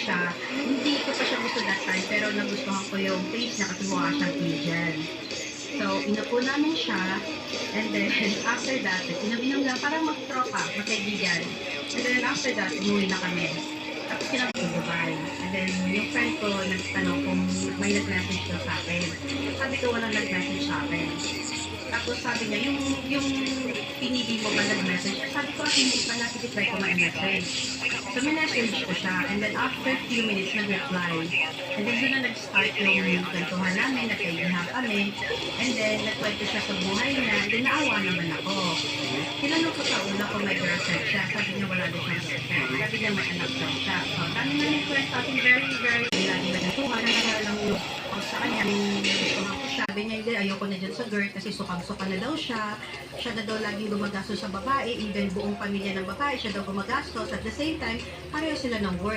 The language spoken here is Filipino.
siya. Hindi ko pa siya gusto that time, pero nagustuhan ko yung face niya kasi mukha siyang Asian. So, inupo namin siya, and then after that, inom-inom lang, parang mag-tropa, magkaibigan. And then after that, umuwi na kami. Tapos kinang sa Dubai. And then yung friend ko nagtanong kung may nag-message daw sa akin. Sabi ko walang nag-message sa akin. Tapos sabi niya, yung pinili mo ba nag-message? Sabi ko, hindi pa nakikitry ko ma-message. So, may-message ko siya. And then after few minutes, nag-reply. And then doon na nag-start yung kwentuhan namin, nagkaibihan kami. And then, nagkwento siya sa buhay niya. And then, naawa naman ako. Tinanong ko sa una kung may girlfriend siya. Sabi niya, wala din siyang girlfriend. Sabi niya, may anak daw siya. So, dami na yung kwento. Very, very, lagi na natuhan. Nagkala lang yung sa kanya, gusto ko siya. Sabi niya, hindi, ayoko na dyan sa girl kasi sukang-suka na daw siya. Siya na daw laging gumagastos sa babae. Even buong pamilya ng babae, siya daw gumagastos. At the same time, pareho sila ng work.